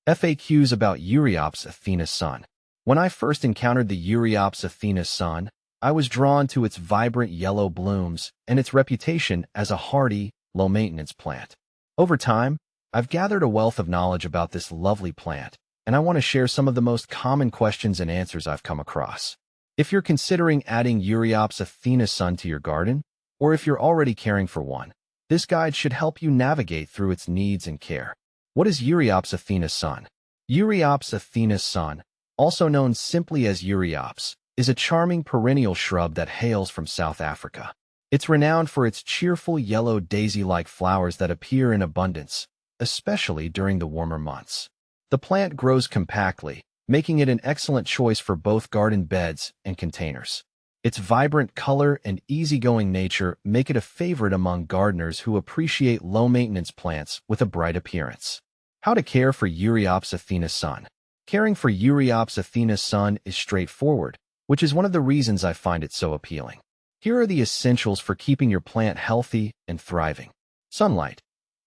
FAQs about Euryops Athena sun. When I first encountered the Euryops Athena sun, I was drawn to its vibrant yellow blooms and its reputation as a hardy, low-maintenance plant. Over time, I've gathered a wealth of knowledge about this lovely plant, and I want to share some of the most common questions and answers I've come across. If you're considering adding Euryops Athena sun to your garden, or if you're already caring for one, this guide should help you navigate through its needs and care. What is Euryops Athena sun? Euryops Athena sun, also known simply as Euryops, is a charming perennial shrub that hails from South Africa. It's renowned for its cheerful yellow daisy-like flowers that appear in abundance, especially during the warmer months. The plant grows compactly, making it an excellent choice for both garden beds and containers. Its vibrant color and easygoing nature make it a favorite among gardeners who appreciate low-maintenance plants with a bright appearance. How to care for Euryops Athena sun. Caring for Euryops Athena sun is straightforward, which is one of the reasons I find it so appealing. Here are the essentials for keeping your plant healthy and thriving. Sunlight.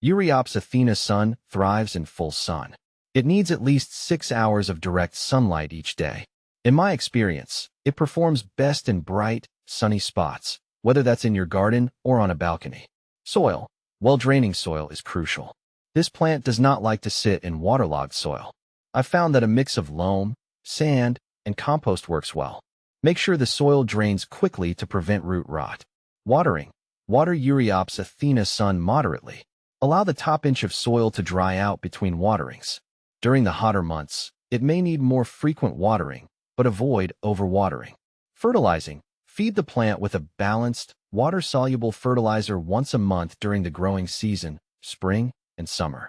Euryops Athena sun thrives in full sun. It needs at least 6 hours of direct sunlight each day. In my experience, it performs best in bright, sunny spots, whether that's in your garden or on a balcony. Soil. Well-draining soil is crucial. This plant does not like to sit in waterlogged soil. I've found that a mix of loam, sand, and compost works well. Make sure the soil drains quickly to prevent root rot. Watering. Water Euryops Athena sun moderately. Allow the top inch of soil to dry out between waterings. During the hotter months, it may need more frequent watering, but avoid overwatering. Fertilizing. Feed the plant with a balanced, water-soluble fertilizer once a month during the growing season, spring and summer.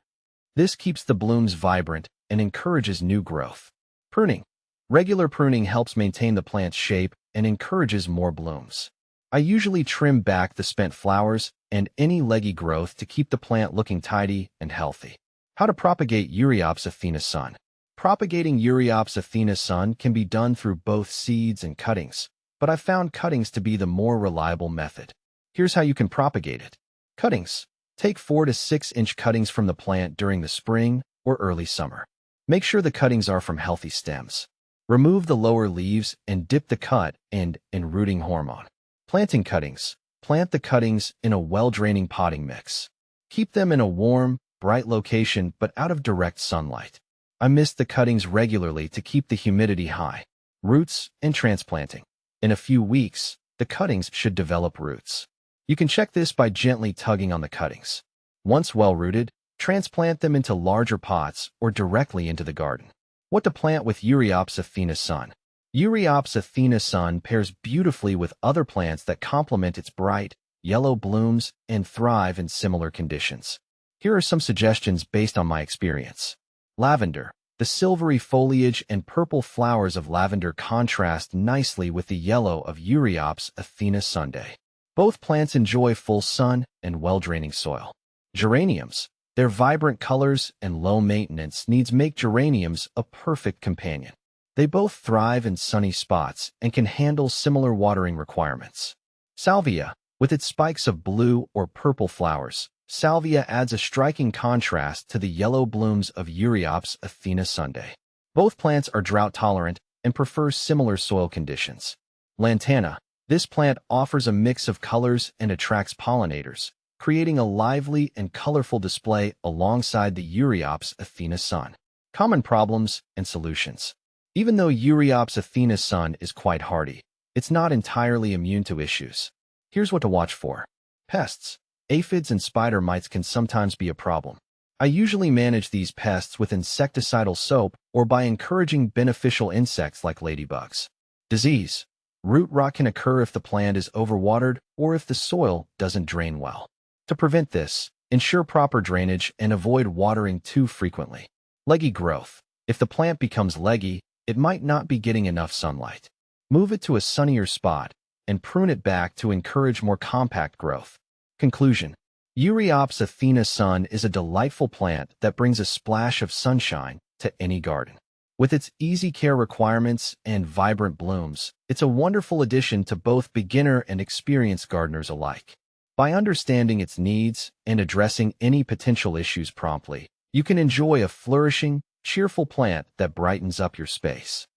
This keeps the blooms vibrant and encourages new growth. Pruning. Regular pruning helps maintain the plant's shape and encourages more blooms. I usually trim back the spent flowers and any leggy growth to keep the plant looking tidy and healthy. How to propagate Euryops Athena sun. Propagating Euryops Athena sun can be done through both seeds and cuttings, but I've found cuttings to be the more reliable method. Here's how you can propagate it. Cuttings. Take 4 to 6 inch cuttings from the plant during the spring or early summer. Make sure the cuttings are from healthy stems. Remove the lower leaves and dip the cut end in rooting hormone. Planting cuttings. Plant the cuttings in a well-draining potting mix. Keep them in a warm, bright location but out of direct sunlight. I mist the cuttings regularly to keep the humidity high. Roots and transplanting. In a few weeks, the cuttings should develop roots. You can check this by gently tugging on the cuttings. Once well-rooted, transplant them into larger pots or directly into the garden. What to plant with Euryops Athena sun. Euryops Athena sun pairs beautifully with other plants that complement its bright, yellow blooms and thrive in similar conditions. Here are some suggestions based on my experience. Lavender. The silvery foliage and purple flowers of lavender contrast nicely with the yellow of Euryops Athena sundae. Both plants enjoy full sun and well-draining soil. Geraniums. Their vibrant colors and low maintenance needs make geraniums a perfect companion. They both thrive in sunny spots and can handle similar watering requirements. Salvia. With its spikes of blue or purple flowers, salvia adds a striking contrast to the yellow blooms of Euryops Athena sundae. Both plants are drought-tolerant and prefer similar soil conditions. Lantana. This plant offers a mix of colors and attracts pollinators, creating a lively and colorful display alongside the Euryops Athena sun. Common problems and solutions. Even though Euryops Athena sun is quite hardy, it's not entirely immune to issues. Here's what to watch for. Pests. Aphids and spider mites can sometimes be a problem. I usually manage these pests with insecticidal soap or by encouraging beneficial insects like ladybugs. Disease. Root rot can occur if the plant is overwatered or if the soil doesn't drain well. To prevent this, ensure proper drainage and avoid watering too frequently. Leggy growth. If the plant becomes leggy, it might not be getting enough sunlight. Move it to a sunnier spot and prune it back to encourage more compact growth. Conclusion. Euryops Athena sun is a delightful plant that brings a splash of sunshine to any garden. With its easy care requirements and vibrant blooms, it's a wonderful addition to both beginner and experienced gardeners alike. By understanding its needs and addressing any potential issues promptly, you can enjoy a flourishing, cheerful plant that brightens up your space.